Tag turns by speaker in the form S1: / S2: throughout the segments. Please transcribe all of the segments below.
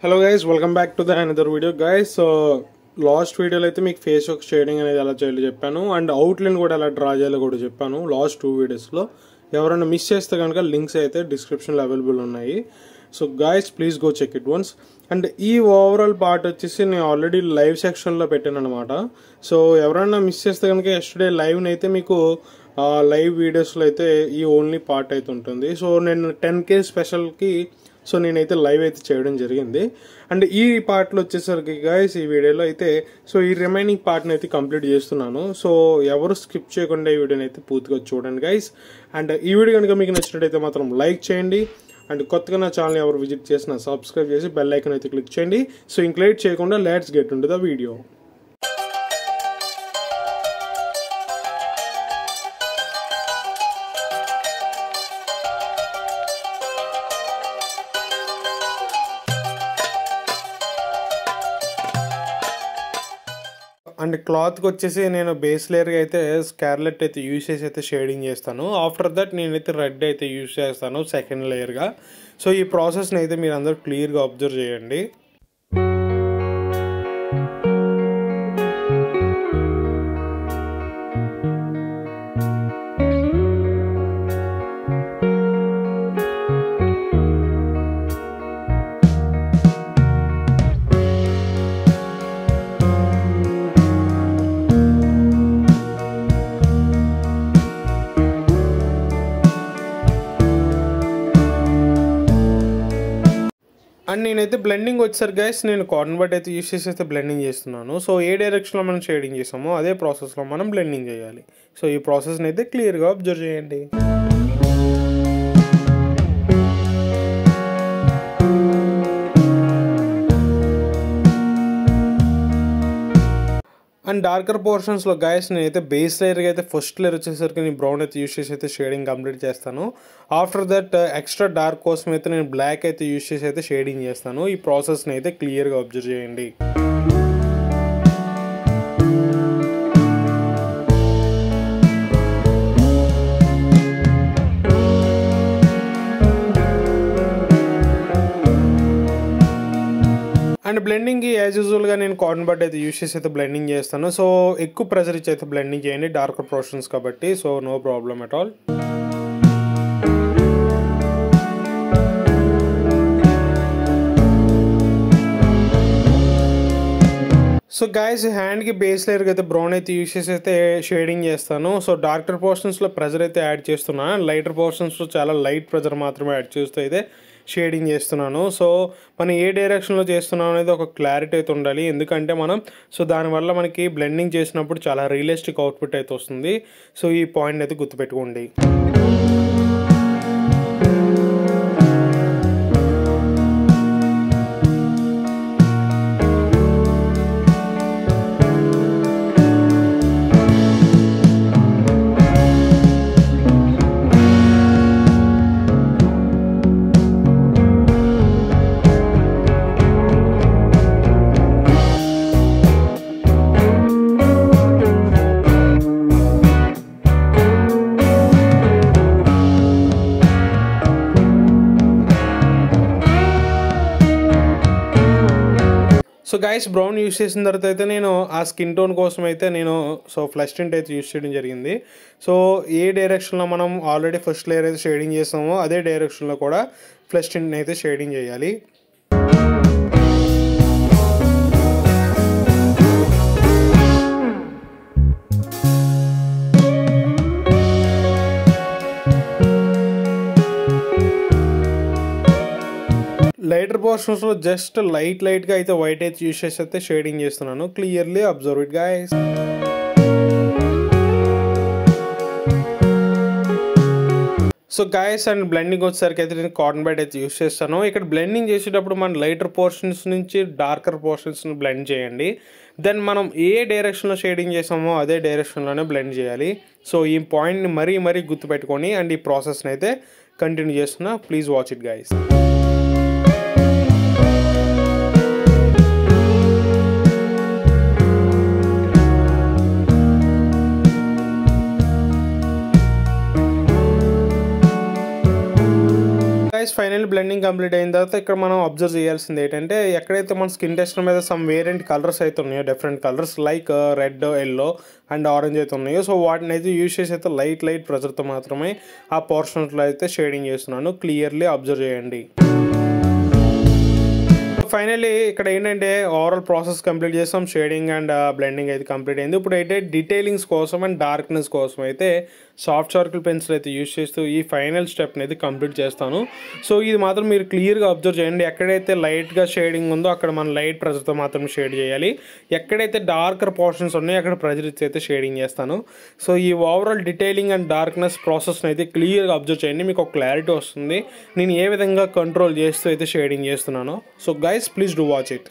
S1: Hello guys, welcome back to the another video guys. So last వీడియోలో అయితే మీకు face ఒక షేడింగ్ అనేది ఎలా చేయాలో చెప్పాను, అండ్ అవుట్లైన్ కూడా ఎలా డ్రా చేయాలో కూడా చెప్పాను లాస్ట్ 2 వీడియోస్లో. ఎవరైనా మిస్ చేస్తే కనుక లింక్స్ అయితే డిస్క్రిప్షన్లో అవైలబుల్ ఉన్నాయి. So guys please go check it once. And ఈ ఓవరాల్ పార్ట్ వచ్చేసి నేను ఆల్రెడీ లైవ్ సెక్షన్లో పెట్టాను అనమాట. సో ఎవరైనా మిస్ చేస్తే కనుక ఎస్టర్డే లైవ్ని అయితే మీకు లైవ్ వీడియోస్లో అయితే ఈ ఓన్లీ పార్ట్ అయితే ఉంటుంది. సో నేను 10K స్పెషల్కి సో నేనైతే లైవ్ అయితే చేయడం జరిగింది. అండ్ ఈ పార్ట్లో వచ్చేసరికి గైస్ ఈ వీడియోలో అయితే సో ఈ రిమైనింగ్ పార్ట్ని అయితే కంప్లీట్ చేస్తున్నాను. సో ఎవరు స్కిప్ చేయకుండా ఈ వీడియోని అయితే పూర్తిగా చూడండి గైస్. అండ్ ఈ వీడియో కనుక మీకు నచ్చినట్టయితే మాత్రం లైక్ చేయండి. అండ్ కొత్తగా నా ఛానల్ ఎవరు విజిట్ చేసినా సబ్స్క్రైబ్ చేసి బెల్ ఐకాన్ అయితే క్లిక్ చేయండి. సో ఇంక లేట్ చేయకుండా let's get into the video. And క్లాత్కి వచ్చేసి నేను బేస్ లేయర్గా అయితే స్కార్లెట్ అయితే యూజ్ చేసి అయితే షేడింగ్ చేస్తాను. ఆఫ్టర్ దట్ నేనైతే రెడ్ అయితే యూజ్ చేస్తాను సెకండ్ లేయర్గా. సో ఈ ప్రాసెస్ని అయితే మీరు అందరూ క్లియర్గా అబ్జర్వ్ చేయండి. అండ్ నేనైతే బ్లెండింగ్ వచ్చేసరికి గైస్ నేను కాటన్ బడ్ అయితే యూస్ చేసి అయితే బ్లెండింగ్ చేస్తున్నాను. సో ఏ డైరెక్షన్లో మనం షేడింగ్ చేసామో అదే ప్రాసెస్లో మనం బ్లెండింగ్ చేయాలి. సో ఈ ప్రాసెస్ని అయితే క్లియర్గా అబ్జర్వ్ చేయండి. అండ్ డార్కర్ పోర్షన్స్లో గైస్ నేనైతే బేస్ లేయర్గా అయితే ఫస్ట్ లేయర్ వచ్చేసరికి నేను బ్రౌన్ అయితే యూస్ చేసి అయితే షేడింగ్ కంప్లీట్ చేస్తాను. ఆఫ్టర్ దట్ ఎక్స్ట్రా డార్క్ కోసం అయితే నేను బ్లాక్ అయితే యూస్ చేసి అయితే షేడింగ్ చేస్తాను. ఈ ప్రాసెస్ని అయితే క్లియర్గా అబ్జర్వ్ చేయండి. అండ్ బ్లెండింగ్కి యాజ్ యూజువల్గా నేను కాటన్ బడ్ అయితే యూస్ చేసి అయితే బ్లెండింగ్ చేస్తాను. సో ఎక్కువ ప్రెషర్ ఇచ్చి అయితే బ్లెండింగ్ చేయండి డార్కర్ పోర్షన్స్ కాబట్టి. So no problem at all. So guys హ్యాండ్కి బేస్ లేయర్కి అయితే బ్రౌన్ అయితే యూస్ చేసి అయితే షేడింగ్ చేస్తాను. సో డార్కర్ పోర్షన్స్లో ప్రెజర్ అయితే యాడ్ చేస్తున్నాను. లైటర్ పోర్షన్స్లో చాలా లైట్ ప్రెజర్ మాత్రమే యాడ్ చేస్తూ అయితే షేడింగ్ చేస్తున్నాను. సో మనం ఏ డైరెక్షన్లో చేస్తున్నాం అనేది ఒక క్లారిటీ అయితే ఉండాలి. ఎందుకంటే మనం సో దానివల్ల మనకి బ్లెండింగ్ చేసినప్పుడు చాలా రియలిస్టిక్ అవుట్పుట్ అయితే వస్తుంది. సో ఈ పాయింట్ అయితే గుర్తుపెట్టుకోండి. సో గైస్ బ్రౌన్ యూస్ చేసిన తర్వాత అయితే నేను ఆ స్కిన్ టోన్ కోసం అయితే నేను సో ఫ్లష్ టింట్ అయితే యూస్ చేయడం జరిగింది. సో ఏ డైరెక్షన్లో మనం ఆల్రెడీ ఫస్ట్ లేయర్ అయితే షేడింగ్ చేస్తామో అదే డైరెక్షన్లో కూడా ఫ్లష్ టింట్ని అయితే షేడింగ్ చేయాలి. లైటర్ పోర్షన్స్లో జస్ట్ లైట్గా అయితే వైట్ అయితే యూస్ చేసి అయితే షేడింగ్ చేస్తున్నాను. Clearly observe it guys. So guys and blending వచ్చేసరికి అయితే నేను కాటన్ బడ్ అయితే యూస్ చేస్తాను. ఇక్కడ బ్లెండింగ్ చేసేటప్పుడు మనం లైటర్ పోర్షన్స్ నుంచి డార్కర్ పోర్షన్స్ని బ్లెండ్ చేయండి. దెన్ మనం ఏ డైరెక్షన్లో షేడింగ్ చేసామో అదే డైరెక్షన్లోనే బ్లెండ్ చేయాలి. సో ఈ పాయింట్ని మరీ గుర్తుపెట్టుకొని అండ్ ఈ ప్రాసెస్ని అయితే కంటిన్యూ చేస్తున్నా. Please watch it guys. guys, finally blending complete అయిన తర్వాత ఇక్కడ మనం అబ్జర్వ్ చేయాల్సింది ఏంటంటే ఎక్కడైతే మన స్కిన్ టెక్స్చర్ మీద సమ్ వేరియంట్ కలర్స్ అయితే ఉన్నాయో, different colours like red, yellow and orange అయితే ఉన్నాయో, సో వాటిని అయితే యూజ్ చేసి అయితే లైట్ ప్రెజర్తో మాత్రమే ఆ పోర్షన్స్లో అయితే షేడింగ్ చేస్తున్నాను. క్లియర్లీ అబ్జర్వ్ చేయండి. ఫైనల్లీ ఇక్కడ ఏంటంటే ఓవరాల్ ప్రాసెస్ కంప్లీట్ చేస్తాం. షేడింగ్ అండ్ బ్లెండింగ్ అయితే కంప్లీట్ అయింది. ఇప్పుడు అయితే డీటెయిలింగ్స్ కోసం అండ్ డార్క్నెస్ కోసం అయితే సాఫ్ట్ సర్కిల్ పెన్సిల్ అయితే యూజ్ చేస్తూ ఈ ఫైనల్ స్టెప్ని అయితే కంప్లీట్ చేస్తాను. సో ఇది మాత్రం మీరు క్లియర్గా అబ్జర్వ్ చేయండి. ఎక్కడైతే లైట్గా షేడింగ్ ఉందో అక్కడ మనం లైట్ ప్రెజర్తో మాత్రం షేడ్ చేయాలి. ఎక్కడైతే డార్కర్ పోర్షన్స్ ఉన్నాయో అక్కడ ప్రెజర్ ఇచ్చి అయితే షేడింగ్ చేస్తాను. సో ఈ ఓవరాల్ డీటెయిలింగ్ అండ్ డార్క్నెస్ ప్రాసెస్ని అయితే క్లియర్గా అబ్జర్వ్ చేయండి. మీకు ఒక క్లారిటీ వస్తుంది నేను ఏ విధంగా కంట్రోల్ చేస్తూ అయితే షేడింగ్ చేస్తున్నాను. So guys, please do watch it.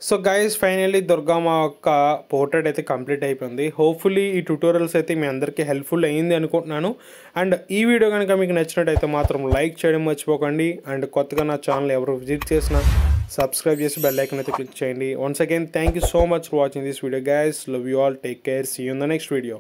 S1: So guys, finally Durgamma యొక్క పోర్ట్రేట్ అయితే కంప్లీట్ అయిపోయింది. హోప్ఫుల్లీ ఈ ట్యూటోరియల్స్ అయితే మీ అందరికీ హెల్ప్ఫుల్ అయ్యింది అనుకుంటున్నాను. అండ్ ఈ వీడియో కనుక మీకు నచ్చినట్టయితే మాత్రం లైక్ చేయడం మర్చిపోకండి. అండ్ కొత్తగా నా ఛానల్ ఎవరు విజిట్ చేసినా సబ్స్క్రైబ్ చేసి బెల్ ఐకాన్ అయితే క్లిక్ చేయండి. Once again thank you so much for watching this video guys. Love you all. Take care. See you in the next video.